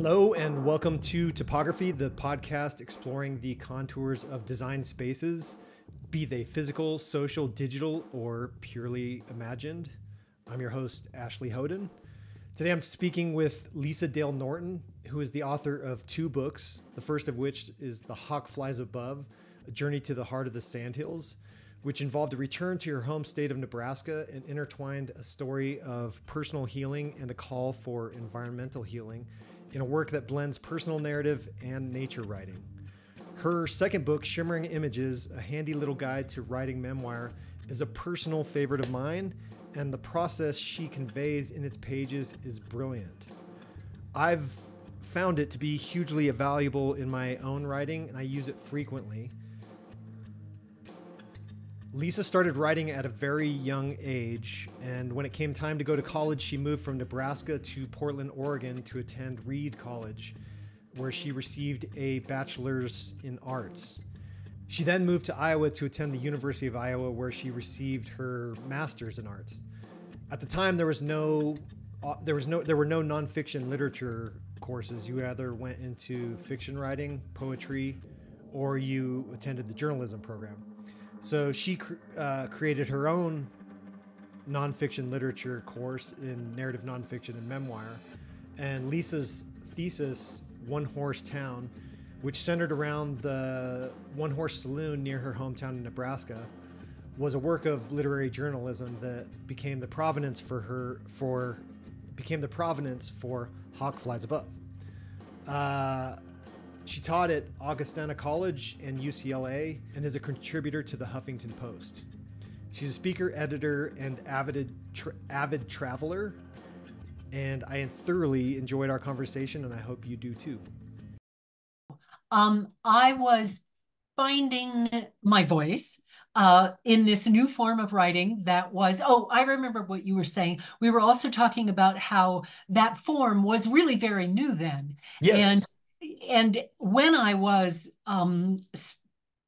Hello and welcome to Topography, the podcast exploring the contours of design spaces, be they physical, social, digital, or purely imagined. I'm your host, Ashley Hoden. Today I'm speaking with Lisa Dale Norton, who is the author of two books, the first of which is The Hawk Flies Above, A Journey to the Heart of the Sandhills, which involved a return to her home state of Nebraska and intertwined a story of personal healing and a call for environmental healing in a work that blends personal narrative and nature writing. Her second book, Shimmering Images, a handy little guide to writing memoir, is a personal favorite of mine, and the process she conveys in its pages is brilliant. I've found it to be hugely valuable in my own writing, and I use it frequently. Lisa started writing at a very young age, and when it came time to go to college, she moved from Nebraska to Portland, Oregon to attend Reed College, where she received a bachelor's in arts. She then moved to Iowa to attend the University of Iowa, where she received her master's in arts. At the time, there were no nonfiction literature courses. You either went into fiction writing, poetry, or you attended the journalism program. So she created her own nonfiction literature course in narrative nonfiction and memoir. And Lisa's thesis, One Horse Town, which centered around the One Horse Saloon near her hometown in Nebraska, was a work of literary journalism that became the provenance for Hawk Flies Above. She taught at Augustana College and UCLA and is a contributor to the Huffington Post. She's a speaker, editor, and avid traveler, and I thoroughly enjoyed our conversation, and I hope you do too. I was finding my voice in this new form of writing that was, I remember what you were saying. We were also talking about how that form was really very new then. Yes. And when I was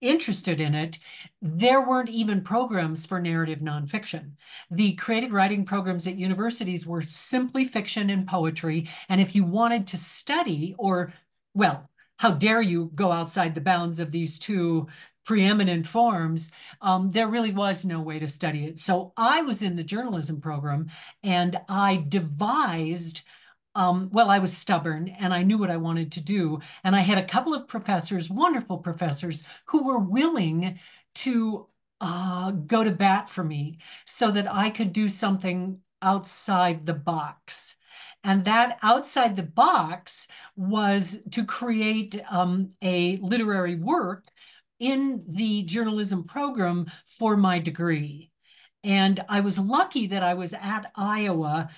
interested in it, there weren't even programs for narrative nonfiction. The creative writing programs at universities were simply fiction and poetry. And if you wanted to study, how dare you go outside the bounds of these two preeminent forms, there really was no way to study it. So I was in the journalism program and I devised I was stubborn and I knew what I wanted to do. And I had a couple of professors, wonderful professors, who were willing to go to bat for me so that I could do something outside the box. And that outside the box was to create a literary work in the journalism program for my degree. And I was lucky that I was at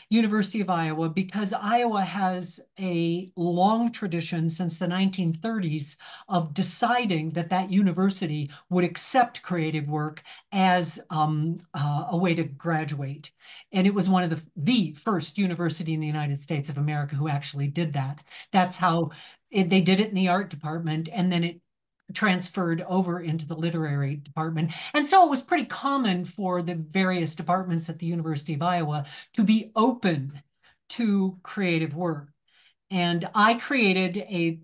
University of Iowa, because Iowa has a long tradition since the 1930s of deciding that that university would accept creative work as a way to graduate. And it was one of the first university in the United States of America who actually did that. That's how they did it in the art department, and then it transferred over into the literary department. And so it was pretty common for the various departments at the University of Iowa to be open to creative work. And I created a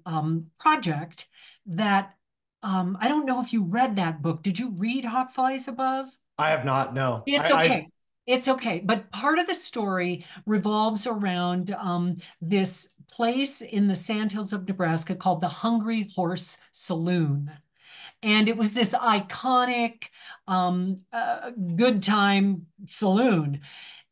project that, I don't know if you read that book. Did you read Hawk Flies Above? I have not, no. It's okay. It's okay. But part of the story revolves around this place in the Sandhills of Nebraska called the Hungry Horse Saloon. And it was this iconic good time saloon.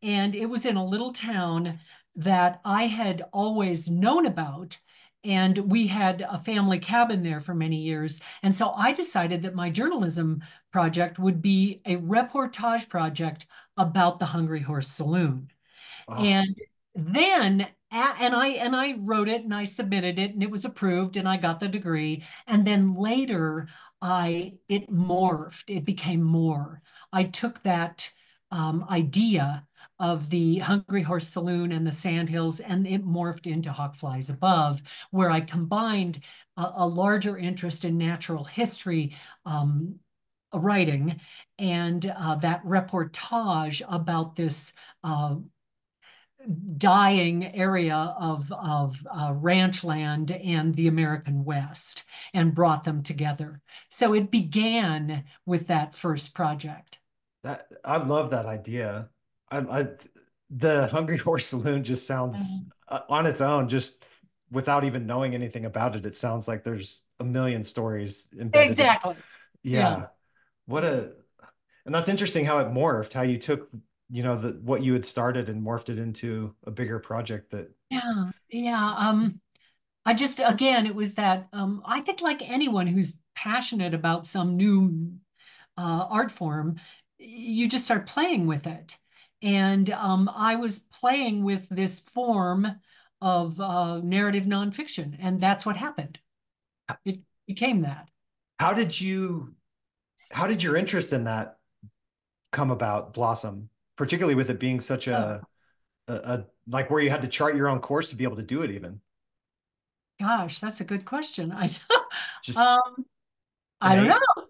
And it was in a little town that I had always known about. And we had a family cabin there for many years. And so I decided that my journalism project would be a reportage project about the Hungry Horse Saloon. Oh. And then I wrote it and I submitted it and it was approved and I got the degree. And then later it morphed. It became more. I took that idea of the Hungry Horse Saloon and the Sandhills, and it morphed into Hawk Flies Above, where I combined a larger interest in natural history writing and that reportage about this dying area of ranch land and the American West and brought them together. So it began with that first project. That I love that idea. I the Hungry Horse Saloon just sounds Um, on its own, just without even knowing anything about it. It sounds like there's a million stories embedded in. Exactly. Yeah. Yeah. What a and that's interesting how it morphed, how you took, the what you had started and morphed it into a bigger project that Yeah. Yeah. I just, again, it was that I think like anyone who's passionate about some new art form, you just start playing with it. And I was playing with this form of narrative nonfiction, and that's what happened. It became that. how did you how did your interest in that come about, blossom, particularly with it being such Oh, a like where you had to chart your own course to be able to do it even? gosh, that's a good question. Just um, I don't innate? know.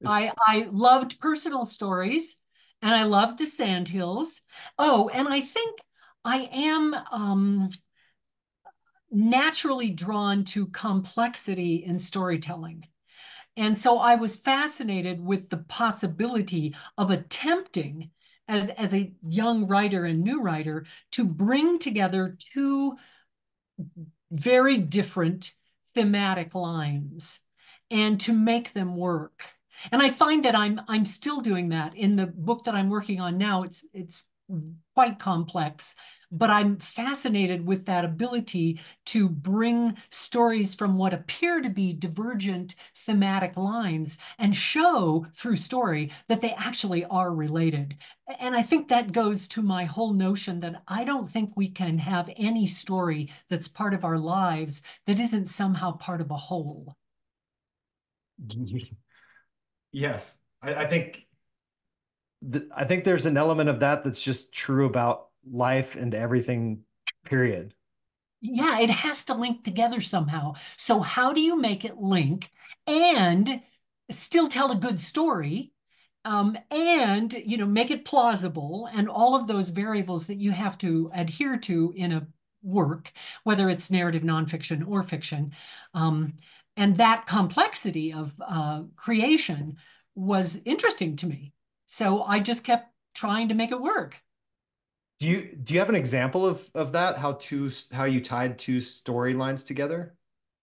Is I loved personal stories, and I loved the Sandhills. Oh, and I think I am naturally drawn to complexity in storytelling. And so I was fascinated with the possibility of attempting, as a young writer and new writer, to bring together two very different thematic lines and to make them work. And I find that I'm still doing that in the book that I'm working on now. It's quite complex, but I'm fascinated with that ability to bring stories from what appear to be divergent thematic lines and show through story that they actually are related. And I think that goes to my whole notion that I don't think we can have any story that's part of our lives that isn't somehow part of a whole. yes. I think there's an element of that that's just true about life and everything, period. Yeah, it has to link together somehow. So how do you make it link and still tell a good story? And make it plausible and all of those variables that you have to adhere to in a work, whether it's narrative nonfiction or fiction. Um, and that complexity of creation was interesting to me. So I just kept trying to make it work. Do you have an example of that? How you tied two storylines together?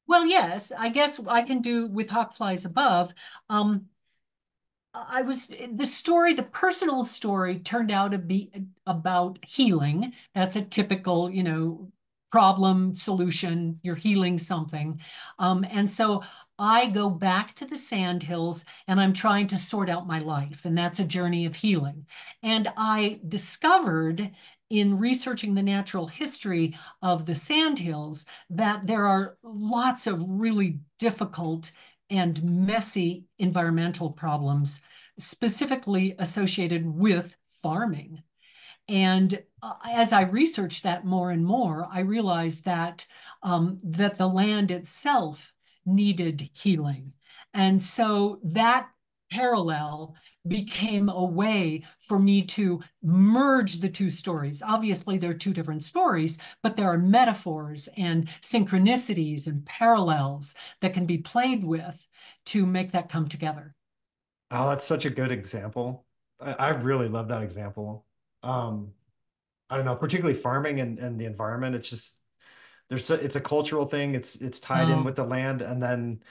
Well, yes, I guess I can do with Hawk Flies Above. Um, I was the story, the personal story turned out to be about healing. That's a typical, problem solution. You're healing something. And so I go back to the Sandhills and I'm trying to sort out my life. And that's a journey of healing. And I discovered in researching the natural history of the Sandhills that there are lots of really difficult and messy environmental problems specifically associated with farming. And as I researched that more and more, I realized that the land itself needed healing. And so that parallel became a way for me to merge the two stories. Obviously, they're two different stories, but there are metaphors and synchronicities and parallels that can be played with to make that come together. Oh, that's such a good example. I really love that example. Um, I don't know, particularly farming and the environment. It's just it's a cultural thing. It's tied in Oh, with the land, and then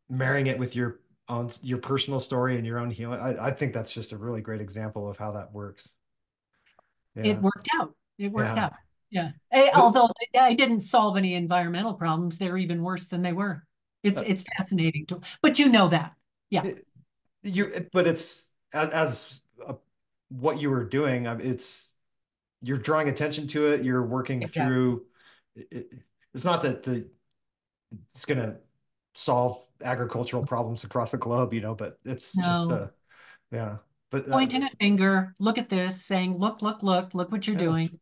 marrying it with your personal story and your own healing. I think that's just a really great example of how that works. it Yeah. worked out. It worked Yeah. out. Yeah. But Although I didn't solve any environmental problems, they're even worse than they were. uh, It's fascinating to, but you know that. Yeah. but it's as what you were doing, you're drawing attention to it, you're working Exactly. through it, it's not that it's going to solve agricultural problems across the globe, but it's just No. yeah. But Pointing a finger, look at this, saying, look what you're yeah, doing.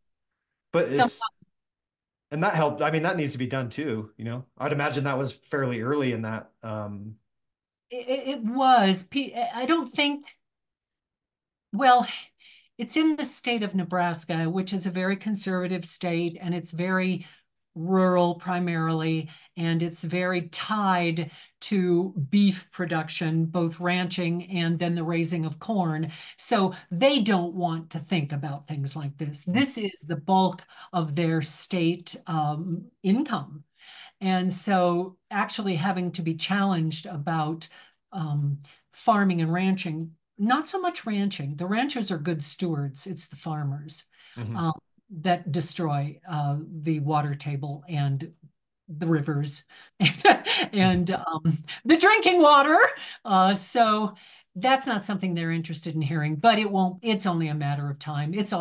but Some and that helped. I mean, that needs to be done too, I'd imagine that was fairly early in that. it was. I don't think, well, it's in the state of Nebraska, which is a very conservative state, and it's very rural primarily, and it's very tied to beef production, both ranching and then the raising of corn. So they don't want to think about things like this. This is the bulk of their state income. And so actually having to be challenged about um, farming and ranching, not so much ranching. The ranchers are good stewards. It's the farmers Mhm. um, that destroy the water table and the rivers and the drinking water. So that's not something they're interested in hearing, but it won't, it's only a matter of time. It's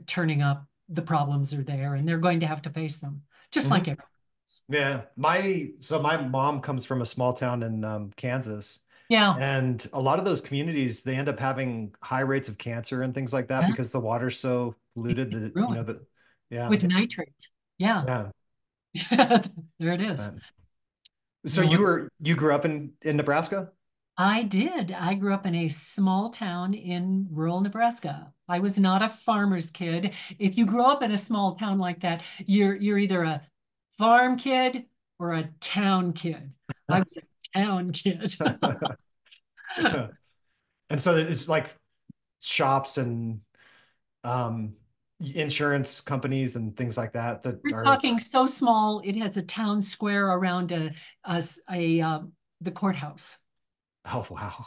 turning up. The problems are there and they're going to have to face them, just like Mhm. everyone else. Yeah. My mom comes from a small town in Kansas. Yeah. And a lot of those communities, they end up having high rates of cancer and things like that Yeah. because the water's so polluted that, Ruined yeah. with nitrates. Yeah. Yeah. There it is. Uh, So No, you grew up in Nebraska? I did. I grew up in a small town in rural Nebraska. I was not a farmer's kid. If you grow up in a small town like that, you're either a farm kid or a town kid. I was a town kid. And so it's like shops and um insurance companies and things like that that We're are, talking so small, it has a town square around a the courthouse. oh wow.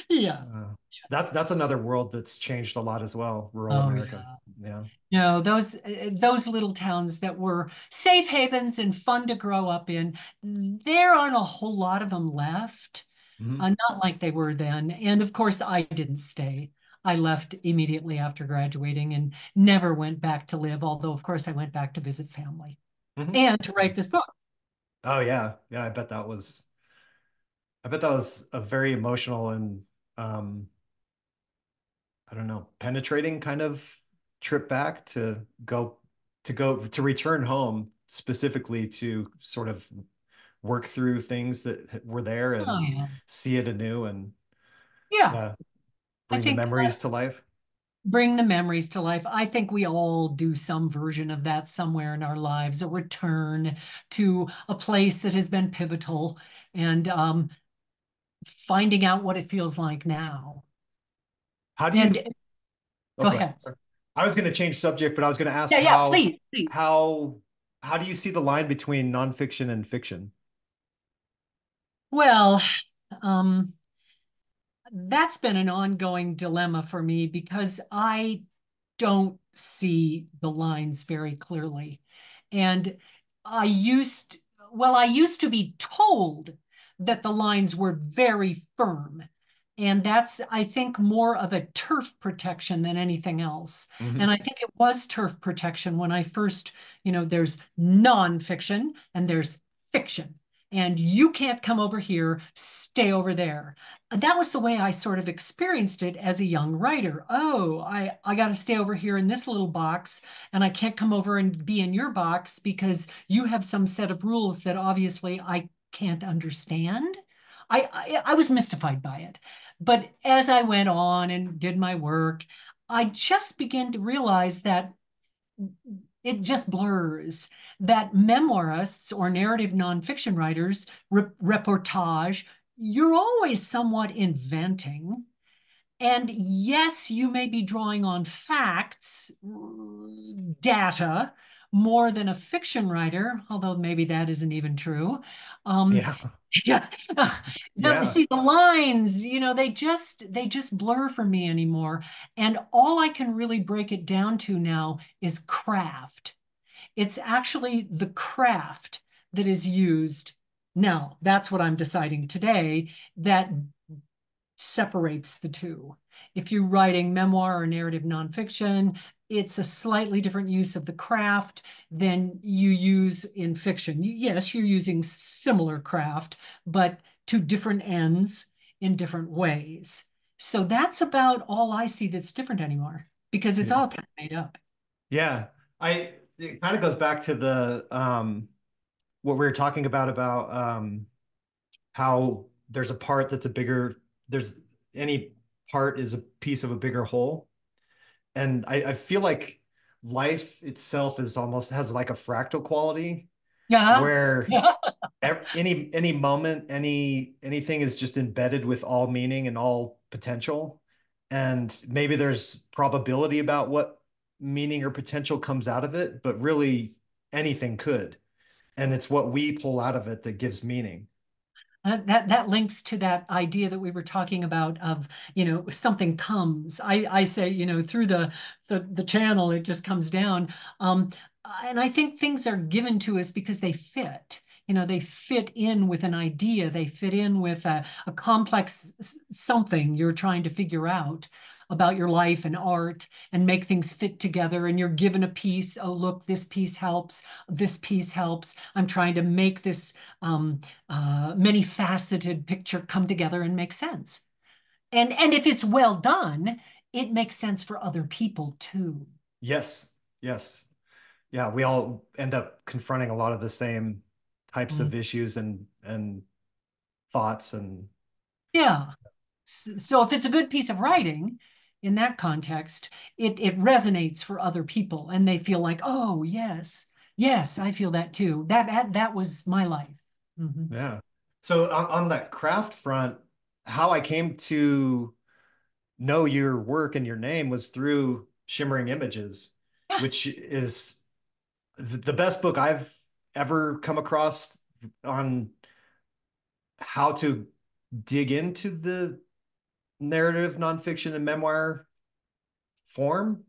Yeah. Uh, that's another world that's changed a lot as well, rural Oh America. yeah. Yeah. No, those little towns that were safe havens and fun to grow up in, there aren't a whole lot of them left. Mhm. Not like they were then. And of course, I didn't stay. I left immediately after graduating and never went back to live, although of course I went back to visit family Mhm. and to write this book. Oh yeah. Yeah, I bet that was a very emotional and um I don't know, penetrating kind of trip back to return home specifically to sort of work through things that were there Oh and yeah. see it anew and Yeah. yeah, I bring the think memories to life. bring the memories to life. I think we all do some version of that somewhere in our lives, a return to a place that has been pivotal and finding out what it feels like now. How do you, And oh, go go ahead. ahead. Sorry. I was going to change subject, but I was going to ask Yeah, yeah, please, please. how, how do you see the line between nonfiction and fiction? Well, um, that's been an ongoing dilemma for me because I don't see the lines very clearly. And I used, I used to be told that the lines were very firm. And that's, I think, more of a turf protection than anything else. And Mhm. I think it was turf protection when I first, there's nonfiction and there's fiction. And you can't come over here, stay over there. That was the way I sort of experienced it as a young writer. Oh, I got to stay over here in this little box, and I can't come over and be in your box because you have some set of rules that obviously I can't understand. I was mystified by it. But as I went on and did my work, I just began to realize that it just blurs, that memoirists or narrative nonfiction writers, reportage, you're always somewhat inventing. And yes, you may be drawing on facts, data, more than a fiction writer, although maybe that isn't even true. Um, Yeah. yeah, Yeah. see the lines, they just blur for me anymore. And all I can really break it down to now is craft. It's actually the craft that is used. Now, that's what I'm deciding today, that separates the two. If you're writing memoir or narrative nonfiction, it's a slightly different use of the craft than you use in fiction. Yes, you're using similar craft, but to different ends in different ways. So that's about all I see that's different anymore because it's Yeah. all kind of made up. Yeah. It kind of goes back to the what we were talking about how there's a part that's a bigger there's any part is a piece of a bigger whole. And I feel like life itself is almost has like a fractal quality Yeah. where Yeah. any moment, anything is just embedded with all meaning and all potential. And maybe there's probability about what meaning or potential comes out of it, but really anything could. And it's what we pull out of it that gives meaning. That links to that idea that we were talking about of, something comes. I say, through the channel, it just comes down. And I think things are given to us because they fit. They fit in with an idea. They fit in with a complex something you're trying to figure out about your life and art and make things fit together. And you're given a piece. Oh, look, this piece helps. This piece helps. I'm trying to make this many faceted picture come together and make sense. And if it's well done, it makes sense for other people too. Yes. Yes. Yeah, we all end up confronting a lot of the same types Mm. of issues and thoughts and Yeah. So if it's a good piece of writing in that context, it resonates for other people and they feel like, oh, yes, yes, I feel that too. That was my life. Mhm. yeah. So on that craft front, how I came to know your work and your name was through Shimmering Images, which Yes. is the best book I've ever come across on how to dig into the narrative nonfiction and memoir form.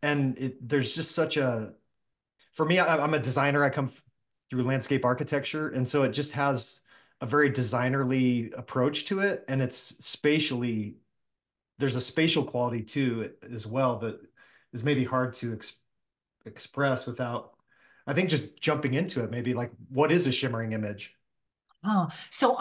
And there's just such a, for me, I'm a designer. I come through landscape architecture. And so it just has a very designerly approach to it. And it's spatially, there's a spatial quality to it as well that is maybe hard to express without, I think, just jumping into it. Maybe like, what is a shimmering image? So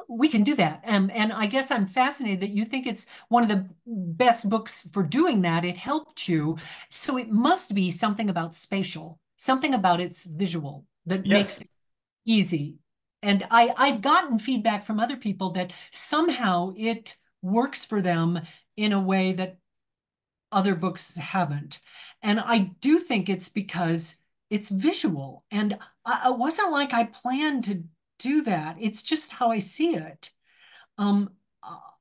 we can do that. And I guess I'm fascinated that you think it's one of the best books for doing that. It helped you. So it must be something about spatial, something about its visual that makes Yes, it easy. And I've gotten feedback from other people that somehow it works for them in a way that other books haven't. And I do think it's because it's visual. And it wasn't like I planned to do that. It's just how I see it. Um,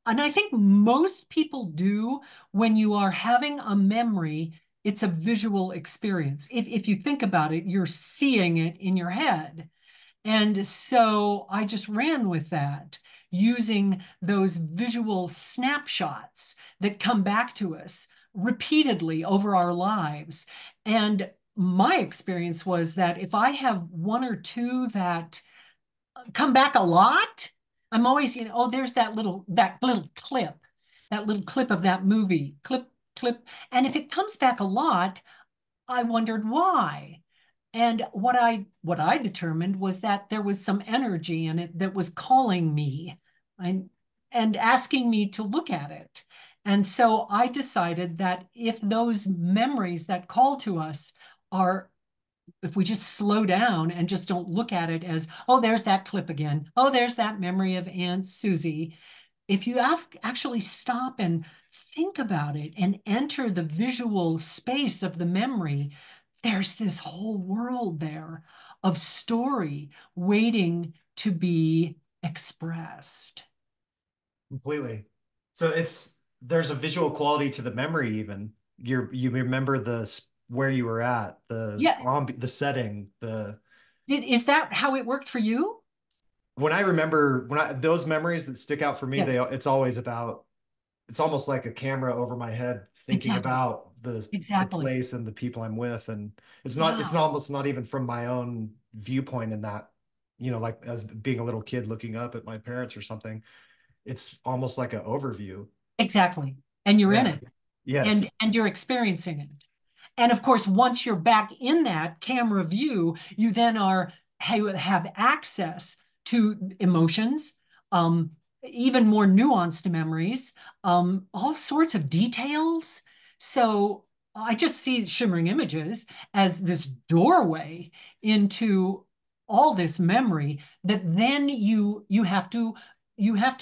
and I think most people do when you are having a memory, it's a visual experience. If you think about it, you're seeing it in your head. And so I just ran with that, using those visual snapshots that come back to us repeatedly over our lives. And my experience was that if I have one or two that come back a lot, I'm always, oh, there's that little clip of that movie, clip. And if it comes back a lot, I wondered why. And what I determined was that there was some energy in it that was calling me and, and asking me to look at it. And so I decided that if those memories that call to us are, if we just slow down and just don't look at it as, oh, there's that clip again. Oh, there's that memory of Aunt Susie. If you actually stop and think about it and enter the visual space of the memory, there's this whole world there of story waiting to be expressed. completely. So there's a visual quality to the memory even. You remember where you were at, Yeah. the setting, the Is that how it worked for you? when I remember when I those memories that stick out for me, Yeah, it's always about it's almost like a camera over my head thinking exactly. about the Exactly. place and the people I'm with. And it's Yeah, almost not even from my own viewpoint in that, like as being a little kid looking up at my parents or something. It's almost like an overview. exactly. And you're in Yeah. it Yes. and you're experiencing it. And of course, once you're back in that camera view, you then have access to emotions, um, even more nuanced memories, all sorts of details. So I just see shimmering images as this doorway into all this memory that then you have to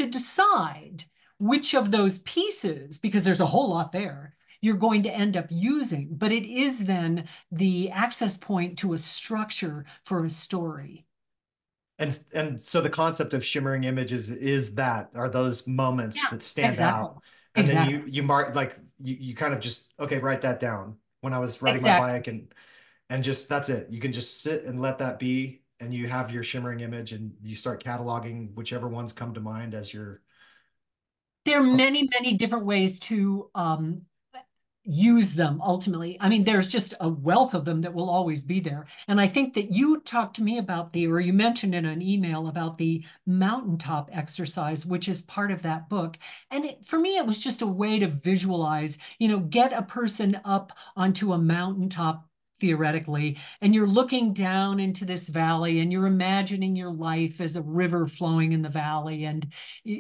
decide which of those pieces, because there's a whole lot there, you're going to end up using. But it is then the access point to a structure for a story. And so the concept of shimmering images is that are those moments Yeah, that stand exactly. out. And then Exactly. you mark like you kind of just okay, write that down. When I was riding my Exactly. bike and just that's it. You can just sit and let that be and you have your shimmering image and you start cataloging whichever ones come to mind as your There are many, many different ways to use them ultimately. I mean, there's just a wealth of them that will always be there. And I think that you talked to me about or you mentioned in an email about the mountaintop exercise, which is part of that book. And for me, it was just a way to visualize, get a person up onto a mountaintop theoretically, and you're looking down into this valley and you're imagining your life as a river flowing in the valley. And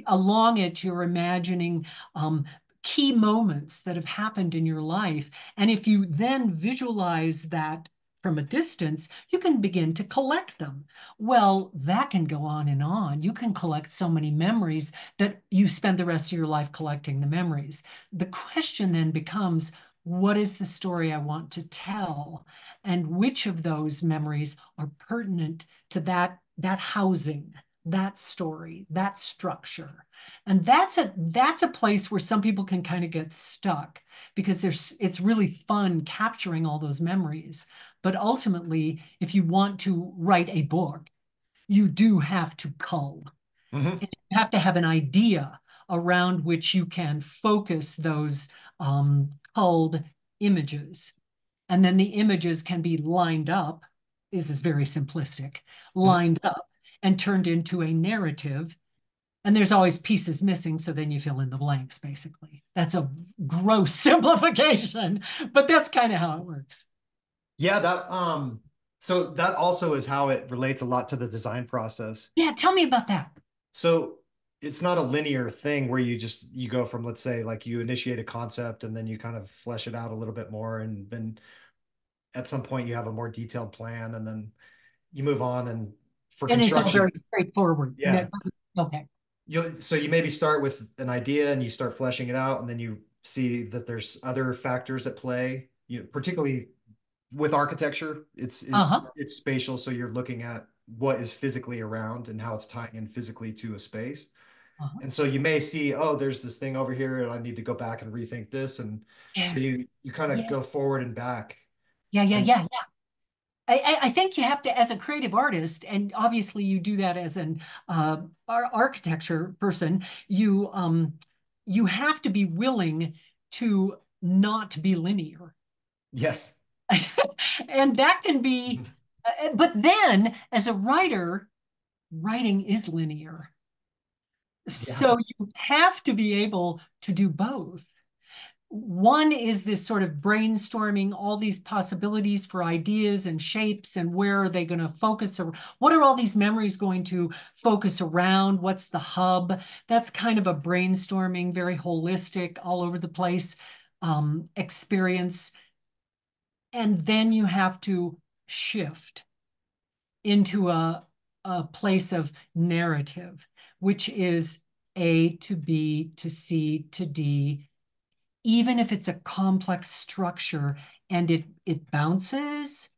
along it, you're imagining key moments that have happened in your life. And if you then visualize that from a distance, you can begin to collect them. Well, that can go on and on. You can collect so many memories that you spend the rest of your life collecting the memories. The question then becomes, what is the story I want to tell? And which of those memories are pertinent to that housing, that story, that structure? And that's a place where some people can kind of get stuck because it's really fun capturing all those memories. But ultimately, if you want to write a book, you do have to cull. Mhm. And you have to have an idea around which you can focus those culled images. And then the images can be lined up. This is very simplistic, Mhm. lined up and turned into a narrative, and there's always pieces missing, so then you fill in the blanks, basically. That's a gross simplification, but that's kind of how it works. Yeah, that so that also is how it relates a lot to the design process. Yeah, tell me about that. So it's not a linear thing where you go from, let's say, like you initiate a concept and then you kind of flesh it out a little bit more and then at some point you have a more detailed plan and then you move on and for And it's all construction, very straightforward. yeah. Okay. You maybe start with an idea and you start fleshing it out and then you see that there's other factors at play, particularly with architecture, it's Uh-huh. it's it's spatial, so you're looking at what is physically around and how it's tying in physically to a space. Uh-huh. And so you may see, oh, there's this thing over here, and I need to go back and rethink this. And so Yes. you kind of Yeah. go forward and back. Yeah, yeah, And yeah, yeah. I think you have to, as a creative artist, and obviously you do that as an architecture person, you have to be willing to not be linear. yes. And that can be, but then as a writer, writing is linear. Yeah. So you have to be able to do both. One is this sort of brainstorming all these possibilities for ideas and shapes and where are they going to focus, or what are all these memories going to focus around? What's the hub? That's kind of a brainstorming, very holistic, all over the place experience. And then you have to shift into a place of narrative, which is A to B to C to D, even if it's a complex structure and it bounces,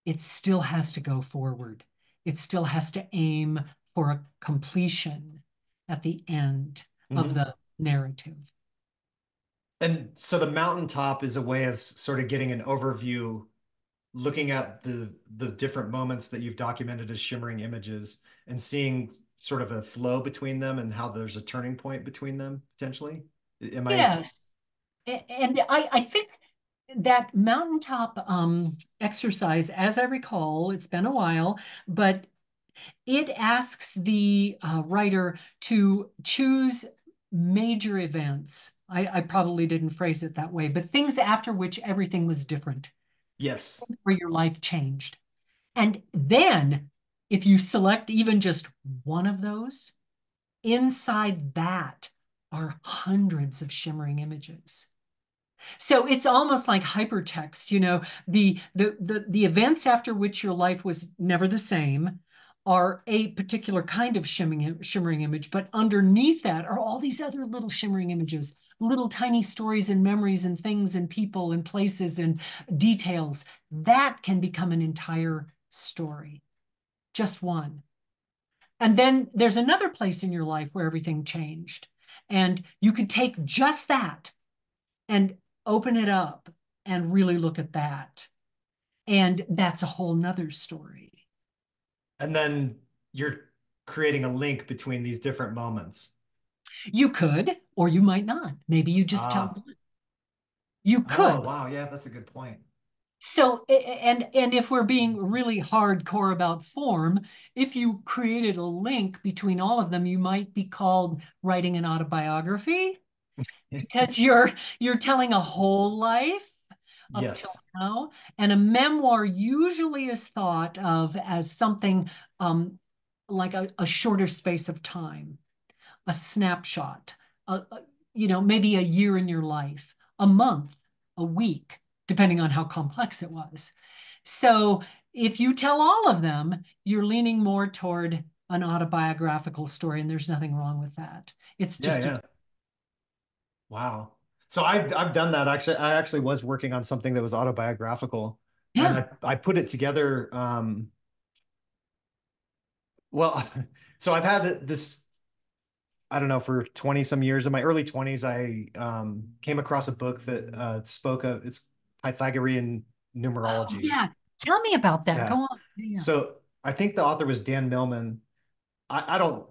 it still has to go forward. It still has to aim for a completion at the end of Mhm. the narrative. And so the mountaintop is a way of sort of getting an overview, looking at the different moments that you've documented as shimmering images and seeing sort of a flow between them and how there's a turning point between them potentially. Am I? Yes. And I think that mountaintop exercise, as I recall, it's been a while, but it asks the writer to choose major events. I probably didn't phrase it that way, but things after which everything was different, Yes. where your life changed. And then, if you select even just one of those, inside that are hundreds of shimmering images. So it's almost like hypertext, the events after which your life was never the same are a particular kind of shimmering image, but underneath that are all these other little shimmering images, little tiny stories and memories and things and people and places and details. That can become an entire story, just one. And then there's another place in your life where everything changed. And you could take just that and open it up and really look at that. And that's a whole nother story. And then you're creating a link between these different moments. You could, or you might not. Maybe you just tell Ah, one. You oh, could. wow. Yeah, that's a good point. So, and if we're being really hardcore about form, if you created a link between all of them, you might be called writing an autobiography because you're telling a whole life up till Yes. now. And a memoir usually is thought of as something like a shorter space of time, a snapshot, maybe a year in your life, a month, a week, depending on how complex it was. So if you tell all of them, you're leaning more toward an autobiographical story, and there's nothing wrong with that. It's Yeah, just a, yeah. Wow. So I've done that actually. I actually was working on something that was autobiographical, and yeah. I put it together. Well, so I've had this, I don't know, for 20 some years. In my early 20s, I came across a book that spoke of it's Pythagorean Oh, numerology. yeah. Tell me about that. Go Yeah. on. Yeah. So I think the author was Dan Millman. I don't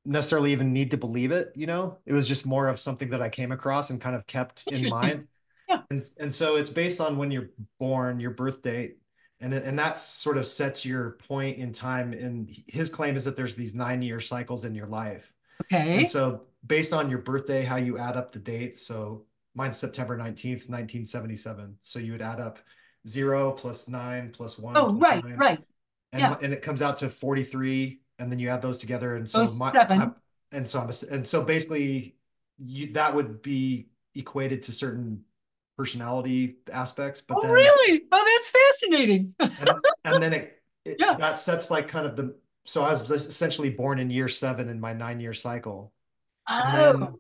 necessarily even need to believe it, you know? It was just more of something that I came across and kind of kept in Interesting. mind. Yeah. And so it's based on when you're born, your birth date, and that sort of sets your point in time. And his claim is that there's these 9 year cycles in your life. And Okay. so based on your birthday, how you add up the dates. So mine's September 19th, 1977. So you would add up 0 plus 9 plus 1 Oh, plus right, 9, right. Yeah. and it comes out to 43, and then you add those together. And Oh, so seven. and so basically that would be equated to certain personality aspects, but Oh, then really? Oh, that's fascinating. and then Yeah. that sets like kind of the so I was essentially born in year 7 in my 9 year cycle. And Oh, then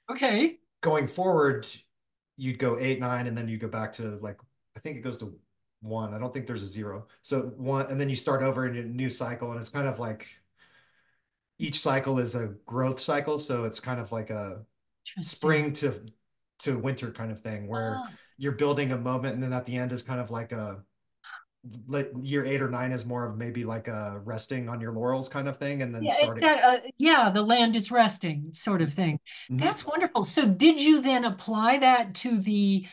okay. going forward, you'd go 8, 9, and then you go back to like I think it goes to 1. I don't think there's a 0. So 1, and then you start over in a new cycle, and it's kind of like each cycle is a growth cycle. So it's kind of like a Interesting. spring to winter kind of thing where Oh, you're building a moment, and then at the end is kind of like a like year 8 or 9 is more of maybe like a resting on your laurels kind of thing, and then yeah, starting. yeah, the land is resting sort of thing. Mhm. That's wonderful. So did you then apply that to the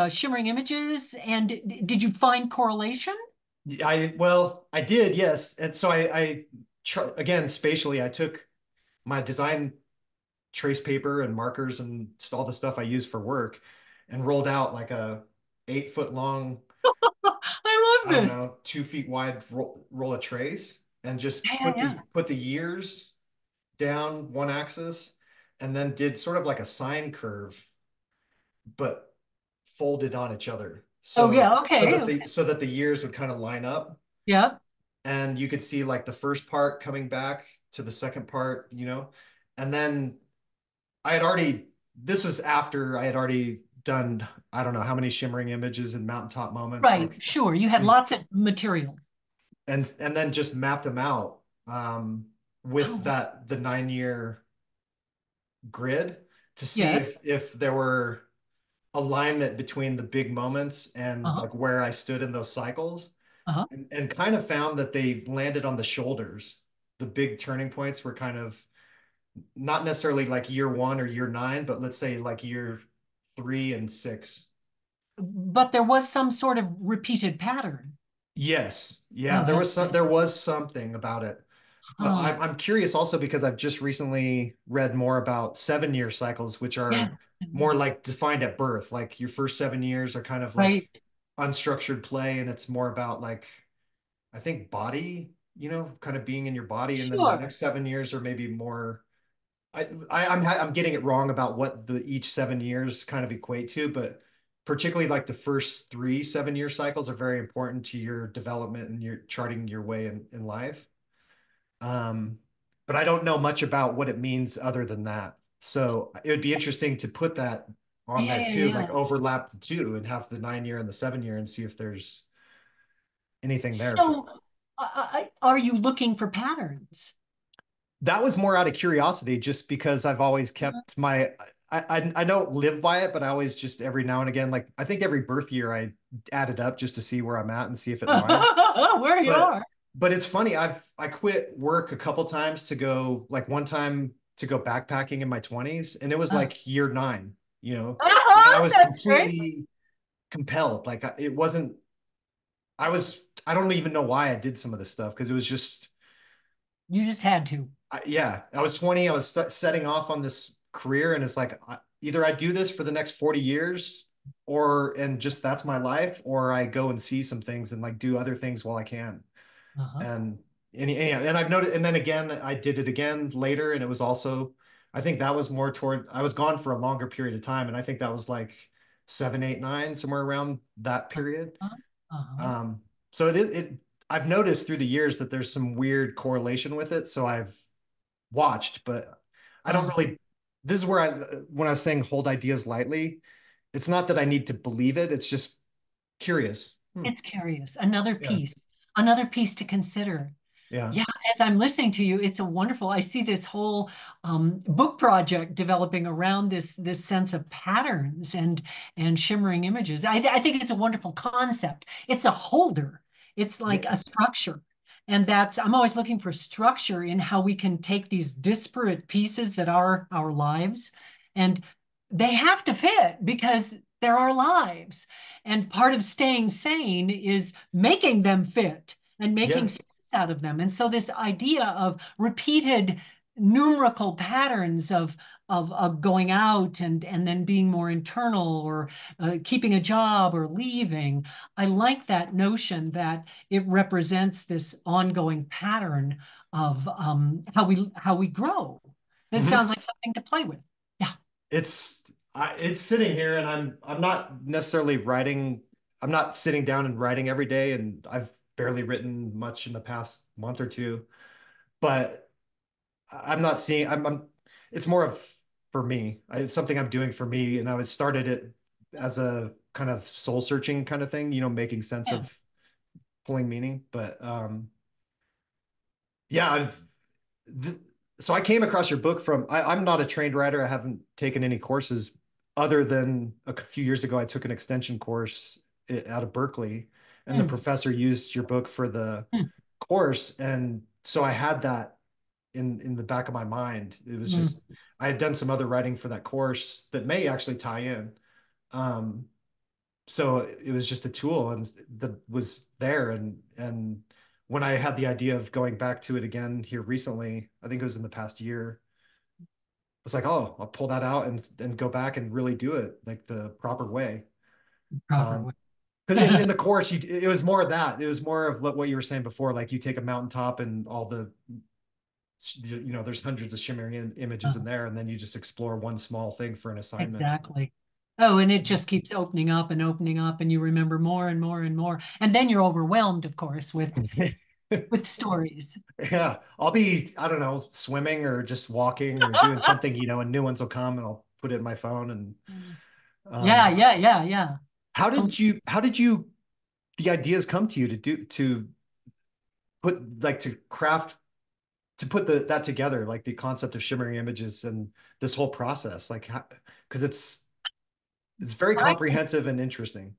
shimmering images and did you find correlation? I did, yes. And so again, spatially, I took my design trace paper and markers and all the stuff I use for work and rolled out like a 8 foot long, I I love don't this. know, 2 feet wide roll of trace, and just Yeah, yeah, put the years down one axis, and then did sort of like a sine curve, but folded on each other. oh So yeah, okay, okay. so that the years would kind of line up, Yeah. and you could see like the first part coming back to the second part, and then I had already, this was after I had already done, I don't know how many shimmering images and mountaintop moments, Right, like sure. You it had was, lots of material. and then just mapped them out with Oh, that the 9 year grid to see yes. if there were alignment between the big moments and Uh-huh. like where I stood in those cycles, Uh-huh. and kind of found that they landed on the shoulders. The big turning points were kind of not necessarily like year 1 or year 9, but let's say like year 3 and 6. But there was some sort of repeated pattern. Yes. Yeah, Oh, that's there was something about it. But huh. I'm curious also because I've just recently read more about 7 year cycles, which Yeah. are more like defined at birth. Like your first 7 years are kind of like Right. unstructured play, and it's more about like I think body, kind of being in your body, and then the Sure. next 7 years are maybe more. I'm getting it wrong about what the each 7 years kind of equate to, but particularly like the first 3 7 year cycles are very important to your development and your charting your way in life. Um, but I don't know much about what it means other than that. So it would be interesting to put that on Yeah, there yeah, too, yeah. like overlap the two and have the 9 year and the 7 year and see if there's anything there. But So, are you looking for patterns? that was more out of curiosity, just because I've always kept my, I don't live by it, but I always just every now and again, like I think every birth year I add it up just to see where I'm at and see if it lied. Where you But are. it's funny. I quit work a couple times to go, like one time to go backpacking in my 20s, and it was Uh, like year 9, and I was that's great. completely compelled. Like it wasn't. I don't even know why I did some of this stuff because it was just. You just had to. Yeah, I was 20. I was setting off on this career, and it's like either I do this for the next 40 years, or and just that's my life, or I go and see some things and like do other things while I can. Uh-huh. and and I've noted, and then again, I did it again later, and it was also, I think that was more toward, I was gone for a longer period of time, and I think that was like 7, 8, 9, somewhere around that period. Uh-huh. Uh-huh. Um, so I've noticed through the years that there's some weird correlation with it. So I've watched, but I don't Uh-huh. really. This is where when I was saying hold ideas lightly, it's not that I need to believe it. It's just curious. It's curious. Yeah, Another piece to consider. yeah, Yeah, as I'm listening to you, it's a wonderful. I see this whole book project developing around this sense of patterns and shimmering images. I think it's a wonderful concept. It's a holder. It's yeah, like a structure, and that's I'm always looking for structure in how we can take these disparate pieces that are our lives, and they have to fit because they're our lives. And part of staying sane is making them fit and making yeah. sense out of them. And so this idea of repeated numerical patterns of going out and then being more internal or keeping a job or leaving, I like that notion that it represents this ongoing pattern of how we grow. That Mhm. sounds like something to play with. Yeah. It's sitting here, and I'm not necessarily writing. I'm not sitting down and writing every day, and I've barely written much in the past month or two. But I'm not seeing. It's more of for me. It's something I'm doing for me, and I was started it as a kind of soul searching kind of thing. Making sense Yeah. of pulling meaning. But yeah, th so I came across your book from, I'm not a trained writer. I haven't taken any courses other than a few years ago. I took an extension course out of Berkeley, and the Mm, professor used your book for the mm, course. And so I had that in the back of my mind. It was mm. just, I had done some other writing for that course that may actually tie in. Um, so it was just a tool and that was there. And when I had the idea of going back to it again here recently, I think it was in the past year, I was like, oh, I'll pull that out and go back and really do it like the proper way. Proper Um, way. because in the course, it was more of that. It was more of what you were saying before. Like you take a mountaintop and all there's hundreds of shimmering images in there, and then you just explore one small thing for an assignment. Exactly. Oh, and it just keeps opening up, and you remember more and more and more. And then you're overwhelmed, of course, with stories. Yeah, I'll be, I don't know, swimming or just walking or doing something, and new ones will come and I'll put it in my phone. And Yeah, um, yeah, yeah, yeah. how did you, the ideas come to you to put, like, to craft, to put that together, like the concept of shimmering images and this whole process, like, because it's very I, comprehensive and interesting.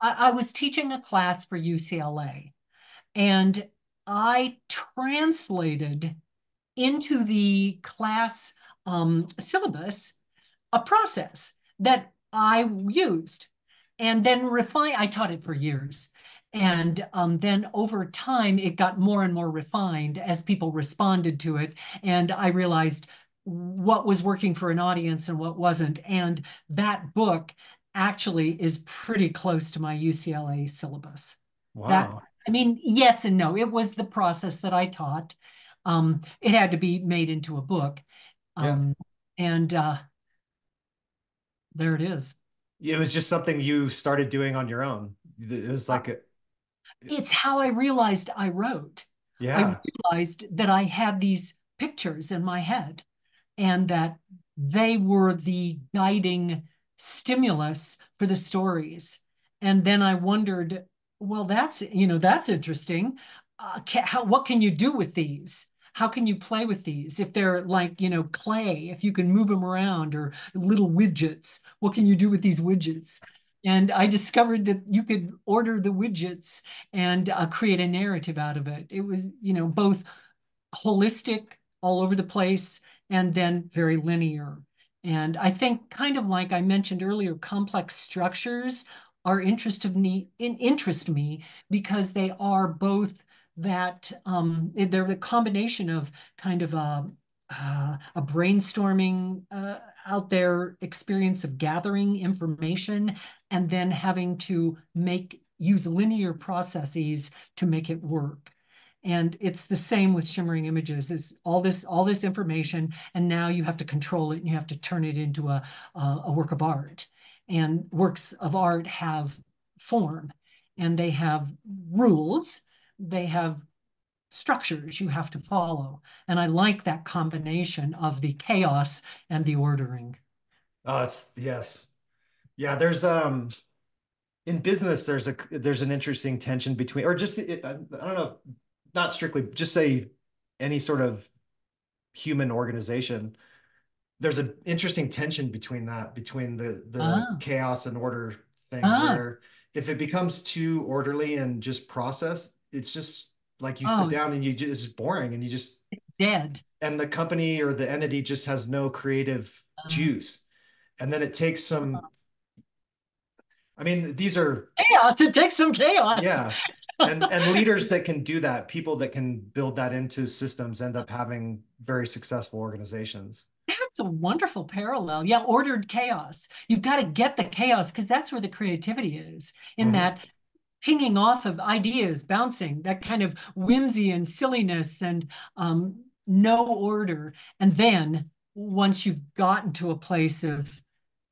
I was teaching a class for UCLA, and I translated into the class syllabus a process that I used and then refine. I taught it for years. And then over time, it got more and more refined as people responded to it. And I realized what was working for an audience and what wasn't. And that book actually is pretty close to my UCLA syllabus. That, Wow. I mean, yes and no. It was the process that I taught. It had to be made into a book. Yeah. Um, and there it is. It was just something you started doing on your own. It was like It's how I realized I wrote. I Yeah. realized that I had these pictures in my head and that they were the guiding stimulus for the stories. And then I wondered, well, that's interesting. What can you do with these? How can you play with these? If they're like, clay, if you can move them around or little widgets, what can you do with these widgets? And I discovered that you could order the widgets and create a narrative out of it. It was, both holistic, all over the place, and then very linear. And I think, kind of like I mentioned earlier, complex structures are interest me because they are both that they're the combination of kind of a brainstorming out there experience of gathering information and then having to use linear processes to make it work. And it's the same with shimmering images. Is all this information, and now you have to control it and you have to turn it into a work of art. And works of art have form, and they have rules, they have structures you have to follow. And I like that combination of the chaos and the ordering. Oh, it's yes. Yeah, there's in business there's an interesting tension between or just I don't know, not strictly, just say any sort of human organization. There's an interesting tension between the Ah, chaos and order thing ah, where if it becomes too orderly and just process, it's just like you sit oh, down it's and it's boring and you just dead. and the company or the entity just has no creative Uh, juice. And then it takes some, I mean, these are, Chaos. It takes some chaos. yeah. And leaders that can do that, people that can build that into systems end up having very successful organizations. That's a wonderful parallel. Yeah, ordered chaos. You've got to get the chaos because that's where the creativity is, in Hmm. that pinging off of ideas, bouncing, that kind of whimsy and silliness and no order. And then once you've gotten to a place of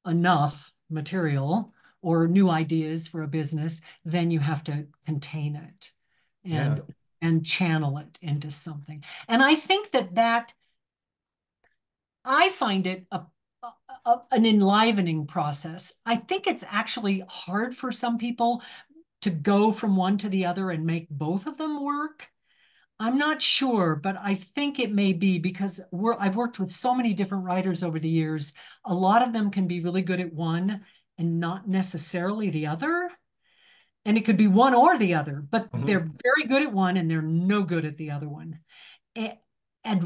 enough material or new ideas for a business, then you have to contain it Yeah. and channel it into something. And I think that I find it an enlivening process. I think it's actually hard for some people to go from one to the other and make both of them work. I'm not sure, but I think it may be because I've worked with so many different writers over the years. A lot of them can be really good at one and not necessarily the other. And it could be one or the other, but they're Hmm. very good at one and they're no good at the other one. And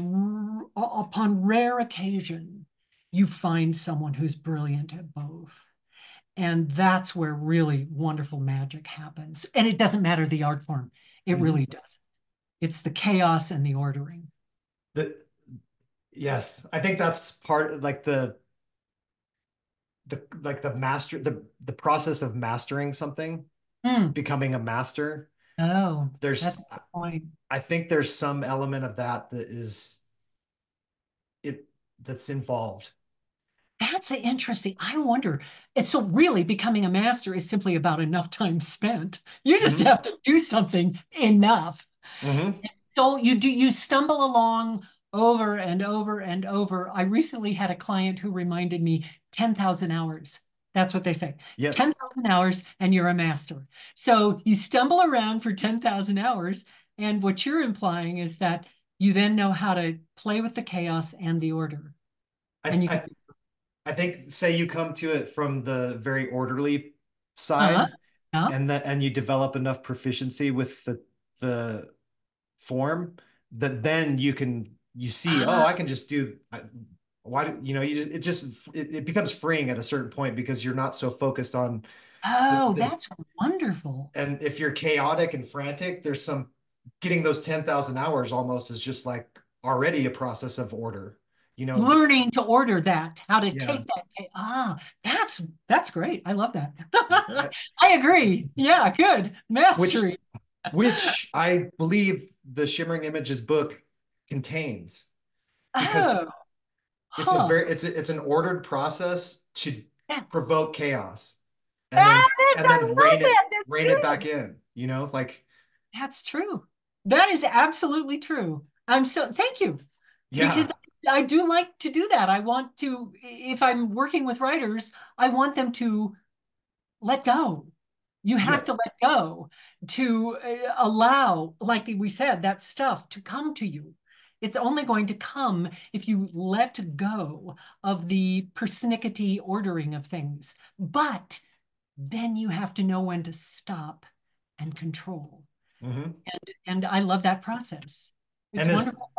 upon rare occasion, you find someone who's brilliant at both. And that's where really wonderful magic happens. And it doesn't matter the art form, it Hmm. really does. It's the chaos and the ordering. The, yes, I think that's part like the master the process of mastering something, Hmm. becoming a master. Oh, that's a There's good point. I think there's some element of that that is it that's involved. That's interesting. I wonder. It's so really becoming a master is simply about enough time spent. You just Hmm. have to do something enough. Hmm. So you stumble along over and over and over. I recently had a client who reminded me 10,000 hours. That's what they say. Yes. 10,000 hours and you're a master. So you stumble around for 10,000 hours. And what you're implying is that you then know how to play with the chaos and the order. I, And you can, I I think say you come to it from the very orderly uh-huh, side yeah. and you develop enough proficiency with the form that then you see, oh, I Ah, can just do why do you just it becomes freeing at a certain point because you're not so focused on oh, the that's wonderful. and if you're chaotic and frantic, there's some getting those 10,000 hours almost is just like already a process of order. You know, Learning to order that, how to yeah. take that. That's great. I love that. Uh, I agree. Yeah, good. which Mastery. which I believe the Shimmering Images book contains because Oh, huh. it's an ordered process to Yes. provoke chaos Ah, and I then love that. That's rein it back good. in, like That's true. That is absolutely true. I'm so, thank you. Because Yeah. I do like to do that. I want to, if I'm working with writers, I want them to let go. You have Yes. to let go to allow, like we said, that stuff to come to you. It's only going to come if you let go of the persnickety ordering of things. But then you have to know when to stop and control. Hmm. And I love that process. It's And wonderful.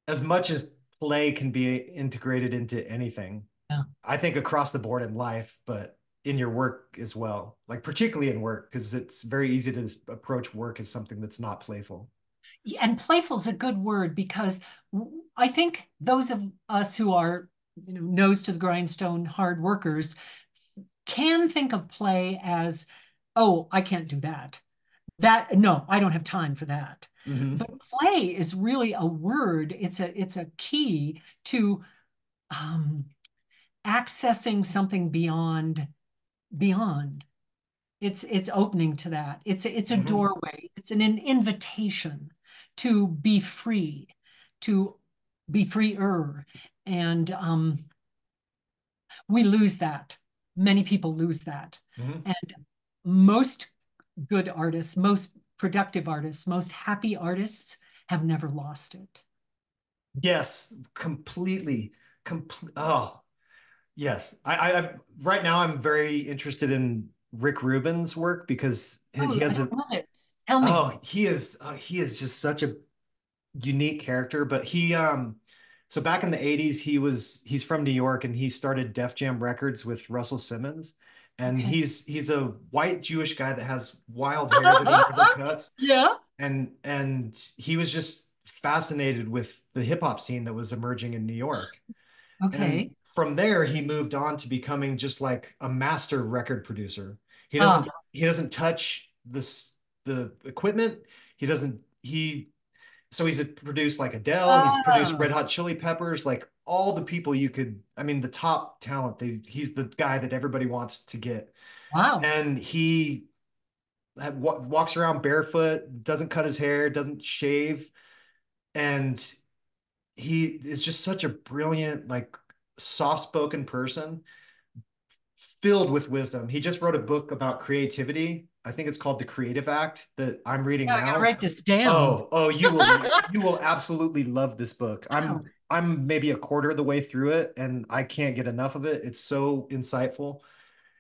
as much as play can be integrated into anything, Yeah. I think across the board in life, but in your work as well, like particularly in work, because it's very easy to approach work as something that's not playful. And playful is a good word because I think those of us who are, nose to the grindstone hard workers can think of play as, oh, I can't do that. That, no, I don't have time for that. Hmm. But play is really a word. It's a key to um, accessing something beyond. It's opening to that. It's a Hmm. doorway. It's an invitation to be free, to be freer. And we lose that. Many people lose that. Hmm. And most good artists, most productive artists, most happy artists have never lost it. Yes, completely. Oh, yes. Right now I'm very interested in Rick Rubin's work because he Oh, I has don't a know this. Tell me. he is just such a unique character, but so back in the 80s he's from New York and he started Def Jam Records with Russell Simmons, and Okay. he's a white Jewish guy that has wild hair that he never cuts, Yeah. and he was just fascinated with the hip hop scene that was emerging in New York. And Okay. from there, he moved on to becoming just like a master record producer. Ah, He doesn't touch the equipment. He so he's produced like Adele, he's produced Red oh, Hot Chili Peppers, like all the people you could, I mean, the top talent. He's the guy that everybody wants to get. wow. And he walks around barefoot, doesn't cut his hair, doesn't shave, and he is just such a brilliant, like soft-spoken person filled with wisdom. He just wrote a book about creativity. I think it's called The Creative Act that I'm reading Yeah, I gotta now. write this down. You will absolutely love this book. Wow. I'm maybe a quarter of the way through it and I can't get enough of it. It's so insightful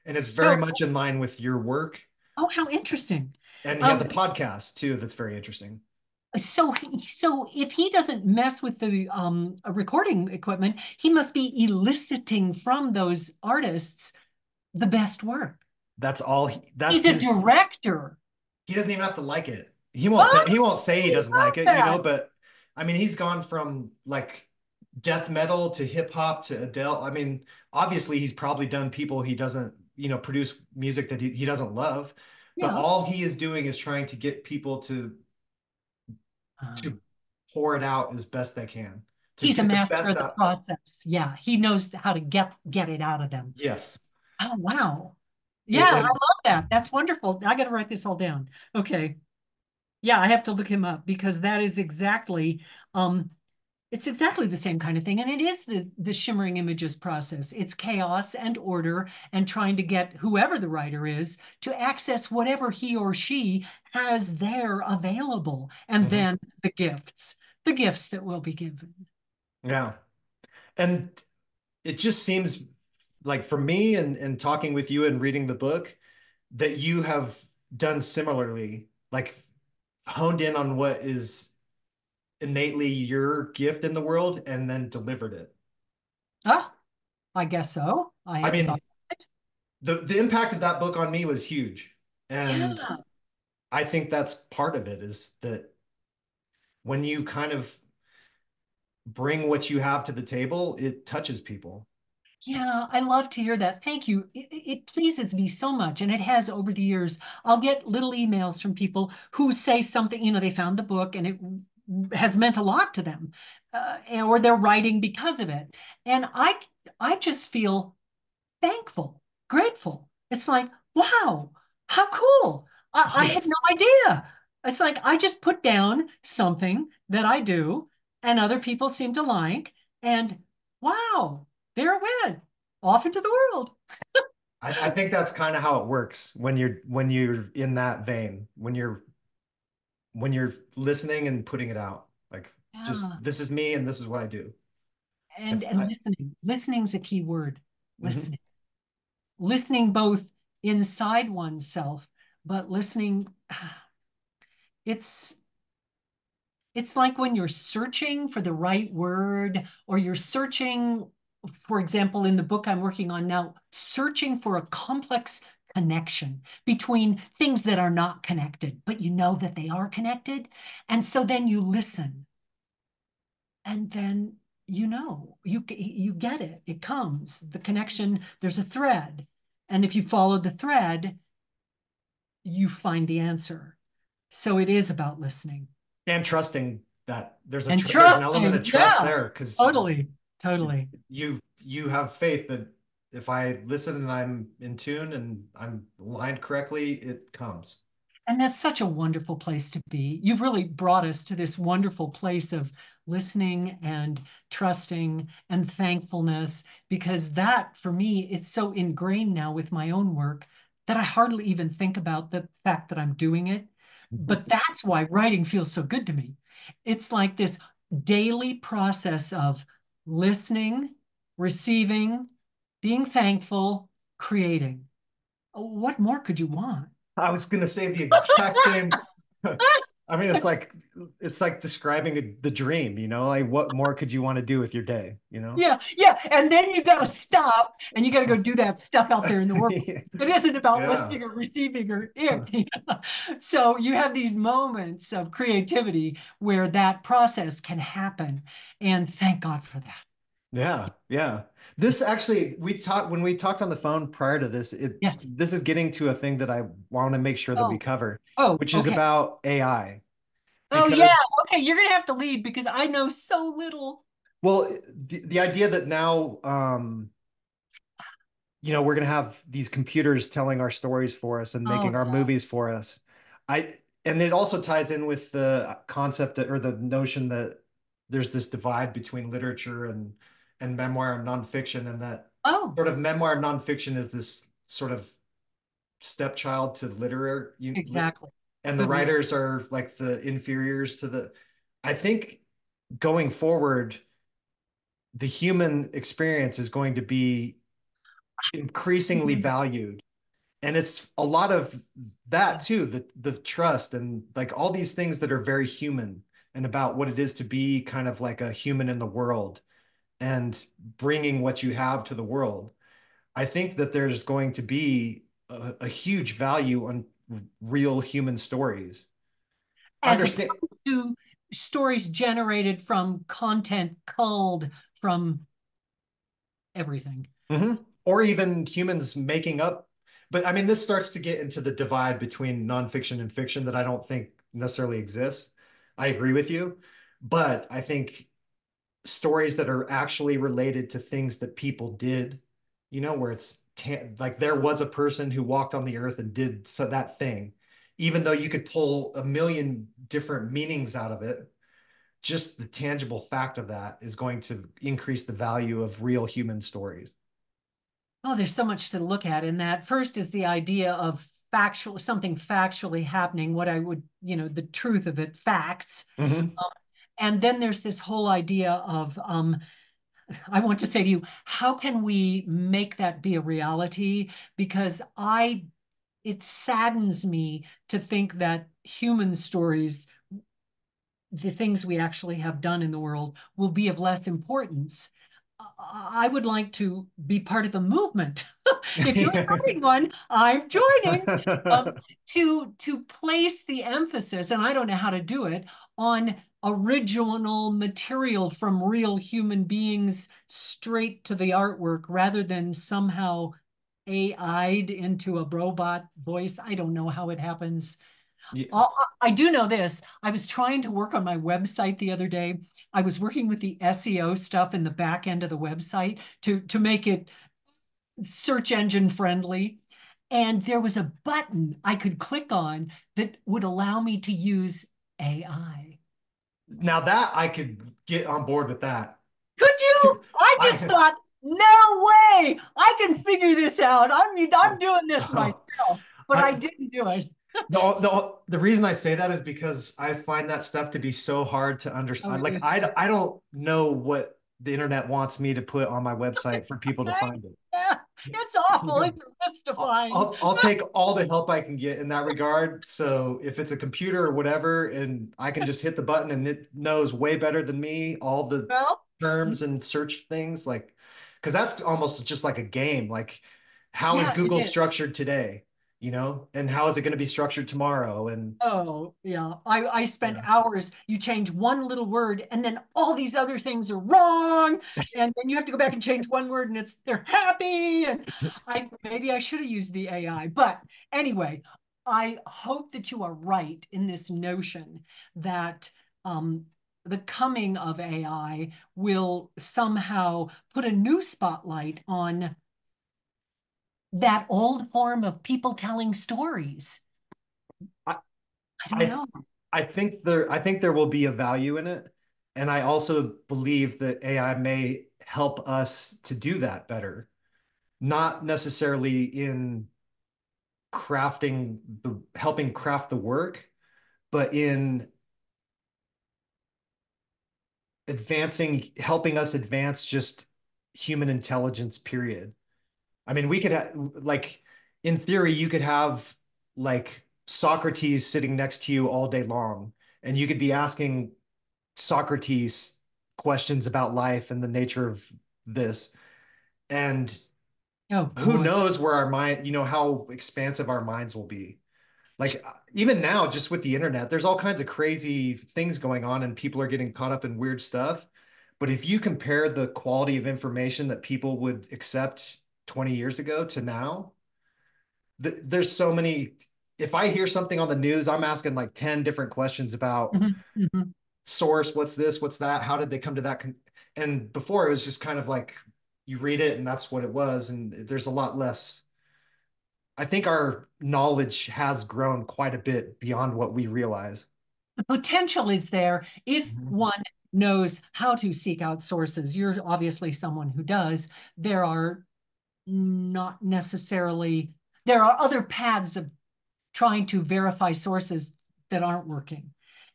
and it's very So, much in line with your work. oh, how interesting. And he has Um, a podcast too that's very interesting. so if he doesn't mess with the recording equipment, he must be eliciting from those artists the best work. That's He's a his. director. He doesn't even have to like it. Oh, He won't say he I doesn't love like it, that. but I mean, he's gone from like death metal to hip hop to Adele. I mean, obviously he's probably done people he doesn't, produce music that he doesn't love, but Yeah. all he is doing is trying to get people Uh, to pour it out as best they can, to he's a get the master best of the out. process. Yeah, he knows how to get it out of them. Yes. Oh, wow. Yeah, It, I and love that. That's wonderful. I got to write this all down. Okay. Yeah, I have to look him up because that is exactly it's exactly the same kind of thing. And it is the shimmering images process. It's chaos and order and trying to get whoever the writer is to access whatever he or she has there available. And Mhm. then the gifts that will be given. Yeah. And it just seems like for me and talking with you and reading the book that you have done similarly, like honed in on what is innately your gift in the world and then delivered it. Ah, I guess so. I I hadn't thought mean, of it. the impact of that book on me was huge. And Yeah. I think that's part of it is that when you kind of bring what you have to the table, it touches people. Yeah, I love to hear that. Thank you. It pleases me so much. And it has over the years. I'll get little emails from people who say something, they found the book and it has meant a lot to them, or they're writing because of it. And I just feel thankful, grateful. It's like, wow, how cool. I had Yes. no idea. It's like I just put down something that I do and other people seem to like, and wow, there it went off into the world. I think that's kind of how it works when you're in that vein, when you're listening and putting it out. Like, Yeah. just this is me and this is what I do. And listening. Listening's a key word. Mhm. Listening. Listening both inside oneself, but listening, it's it's like when you're searching for the right word, or you're searching, for example, in the book I'm working on now, searching for a complex connection between things that are not connected, but you know that they are connected. And so then you listen, and then you get it. It comes, the connection, there's a thread. And if you follow the thread, you find the answer. So it is about listening And trusting that and there's an element trusting. of trust Yeah, there because totally, totally. you have faith that if I listen and I'm in tune and I'm aligned correctly, it comes. And that's such a wonderful place to be. You've really brought us to this wonderful place of listening and trusting and thankfulness, because that, for me, it's so ingrained now with my own work that I hardly even think about the fact that I'm doing it. But that's why writing feels so good to me. It's like this daily process of listening, receiving, being thankful, creating. What more could you want? I was gonna say the exact same. I mean, it's like describing the dream, Like what more could you want to do with your day, Yeah, yeah. And then you got to stop and you got to go do that stuff out there in the world. It isn't about Yeah. listening or receiving or it. So you have these moments of creativity where that process can happen. And thank God for that. Yeah, yeah. This actually, when we talked on the phone prior to this, Yes. this is getting to a thing that I want to make sure that we Oh, cover, oh, which is okay. about AI. Oh, yeah. Because, Okay. You're going to have to lead because I know so little. well, the idea that now, we're going to have these computers telling our stories for us and Oh, making our yeah. movies for us. I and it also ties in with the concept or the notion that there's this divide between literature and memoir and nonfiction, and that Oh, sort of memoir and nonfiction is this sort of stepchild to literary, exactly. and the Good word. writers are like the inferiors to the. I think going forward, the human experience is going to be increasingly valued, and it's a lot of that too, the trust and like all these things that are very human and about what it is to be kind of like a human in the world and bringing what you have to the world. I think that there's going to be a huge value on real human stories. As Understand. opposed to stories generated from content culled from everything. Mhm. Or even humans making up. But I mean, this starts to get into the divide between nonfiction and fiction that I don't think necessarily exists. I agree with you, but I think stories that are actually related to things that people did, where it's like there was a person who walked on the earth and did that thing, even though you could pull a million different meanings out of it, just the tangible fact of that is going to increase the value of real human stories. Oh, there's so much to look at in that. First is the idea of factual, something factually happening, what I would, the truth of it, facts. Mhm. Um, and then there's this whole idea of, I want to say to you, how can we make that be a reality? Because it saddens me to think that human stories, the things we actually have done in the world, will be of less importance. I would like to be part of a movement. If you're starting one, I'm joining. To place the emphasis, and I don't know how to do it, on original material from real human beings straight to the artwork rather than somehow AI'd into a robot voice. I don't know how it happens. Yeah. I do know this. I was trying to work on my website the other day. I was working with the SEO stuff in the back end of the website to make it search engine friendly. And there was a button I could click on that would allow me to use AI. Now that I could get on board with that. Could you? I just I thought, no way, I can figure this out. I'm doing this myself, but I I didn't do it. the reason I say that is because I find that stuff to be so hard to Oh, understand. it Like is. I don't know what the internet wants me to put on my website for people to find it. Yeah, it's awful. It's mystifying. I'll take all the help I can get in that regard. So if it's a computer or whatever, and I can just hit the button and it knows way better than me all the Well, terms and search things, like, because that's almost just like a game. Like, how is yeah, it Google is. structured today? And how is it going to be structured tomorrow? And Oh, yeah. I spent yeah. hours. You change one little word, and then all these other things are wrong. And then you have to go back and change one word, and they're happy. And I maybe I should have used the AI. But anyway, I hope that you are right in this notion that um, the coming of AI will somehow put a new spotlight on that old form of people telling stories. I, I don't I know. I think there will be a value in it. And I also believe that AI may help us to do that better, not necessarily in helping craft the work, but in helping us advance just human intelligence, period. I mean, we could like, in theory, you could have like Socrates sitting next to you all day long, and you could be asking Socrates questions about life and the nature of this. And Oh who boy. knows where our mind, how expansive our minds will be. Like, even now, just with the internet, there's all kinds of crazy things going on and people are getting caught up in weird stuff. But if you compare the quality of information that people would accept 20 years ago to now, there's so many. If I hear something on the news, I'm asking like 10 different questions about Mhm, mhm. source, what's this, what's that, how did they come to that? And before it was just kind of like you read it and that's what it was. And there's a lot less. I think our knowledge has grown quite a bit beyond what we realize. The potential is there if Mhm. one knows how to seek out sources. You're obviously someone who does. There are not necessarily, there are other paths of trying to verify sources that aren't working.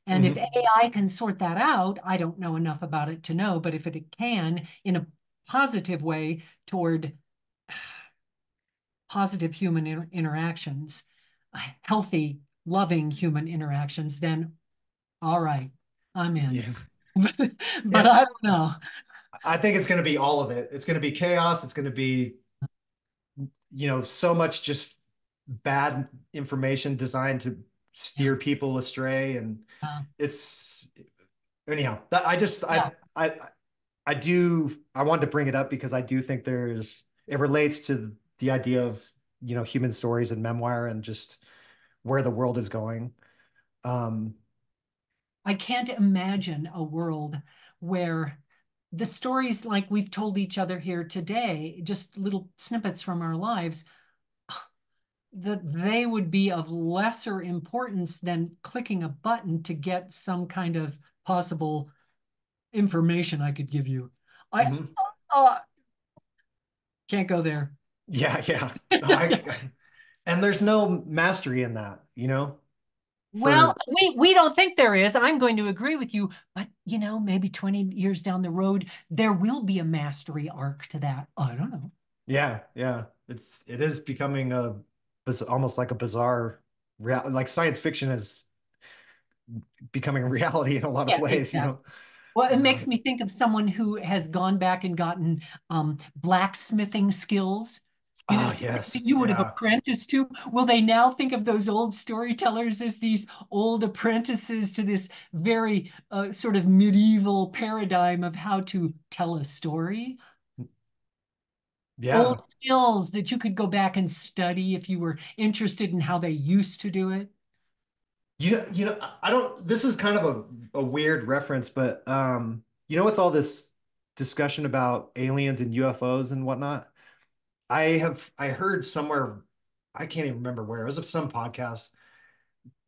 And if Mhm. AI can sort that out, I don't know enough about it to know, but if it can in a positive way toward positive human interactions, healthy, loving human interactions, then all right, I'm in. Yeah. But It's, I don't know. I think it's going to be all of it. It's going to be chaos. It's going to be, so much just bad information designed to Yeah. steer people astray. And Uh, it's, anyhow, that I just, yeah. I wanted to bring it up because I do think it relates to the idea of, human stories and memoir and just where the world is going. Um, I can't imagine a world where the stories like we've told each other here today, just little snippets from our lives, that they would be of lesser importance than clicking a button to get some kind of possible information I could give you. I mhm. uh, can't go there. Yeah, yeah. No, and there's no mastery in that, Well, for, we don't think there is. I'm going to agree with you, but maybe 20 years down the road, there will be a mastery arc to that. I don't know. yeah, yeah. It is becoming almost like a bizarre like science fiction is becoming reality in a lot of Yeah, ways. exactly. Well, it makes Um, me think of someone who has gone back and gotten blacksmithing skills, oh, something that yes. you would have Yeah. apprenticed to. Will they now think of those old storytellers as these old apprentices to this very sort of medieval paradigm of how to tell a story? Yeah. Old skills that you could go back and study if you were interested in how they used to do it. I don't, this is kind of a weird reference, but with all this discussion about aliens and UFOs and whatnot, I heard somewhere I can't even remember where. It was of some podcast.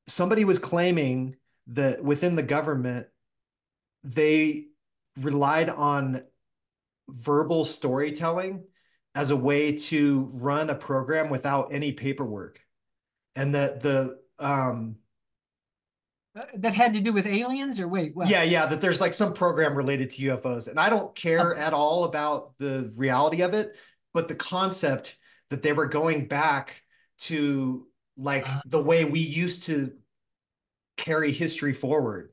Somebody was claiming that within the government, they relied on verbal storytelling as a way to run a program without any paperwork. And that That had to do with aliens, or wait, what? yeah, that there's like some program related to UFOs. And I don't care Okay. at all about the reality of it, but the concept that they were going back to like Uh, the way we used to carry history forward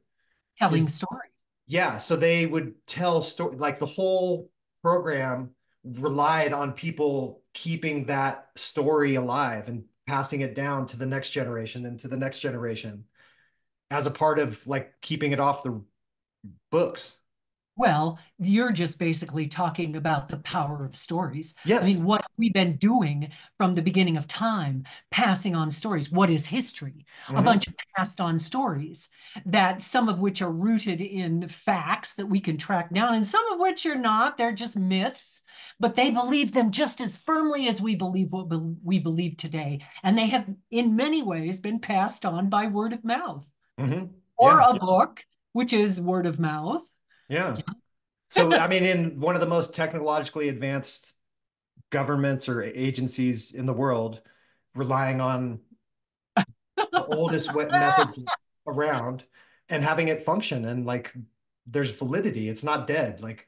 Telling is, story. yeah, so they would tell story, like the whole program relied on people keeping that story alive and passing it down to the next generation and to the next generation as a part of like keeping it off the books. Well, you're just basically talking about the power of stories. I mean, Yes. what we've been doing from the beginning of time, passing on stories. What is history? A Hmm. bunch of passed on stories that some of which are rooted in facts that we can track down, and some of which are not. They're just myths, but they believe them just as firmly as we believe what we believe today. And they have, in many ways, been passed on by word of mouth Hmm. or Yeah. a book, which is word of mouth. Yeah. So, I mean, in one of the most technologically advanced governments or agencies in the world, relying on the oldest methods around and having it function and like there's validity. It's not dead. Like,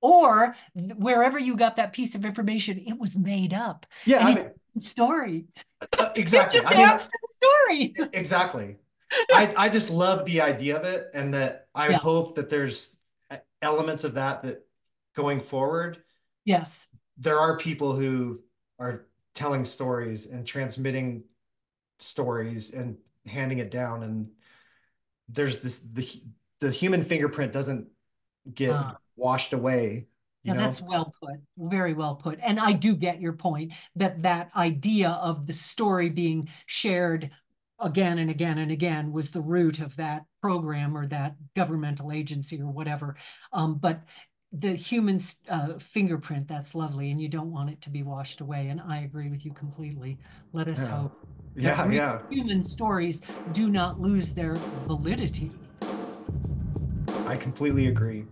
Or wherever you got that piece of information, it was made up yeah, and I it's mean, a story. It exactly. just I mean, adds to the story. exactly. I just love the idea of it, and that I Yeah. hope that there's elements of that that going forward, Yes. there are people who are telling stories and transmitting stories and handing it down, and there's this the human fingerprint doesn't get Uh, washed away, you yeah, that's know? well put. Very well put. And I do get your point that that idea of the story being shared again and again and again was the root of that program or that governmental agency or whatever. But the human fingerprint, that's lovely, and you don't want it to be washed away. And I agree with you completely. Let us Yeah. hope that Yeah, real yeah. human stories do not lose their validity. I completely agree.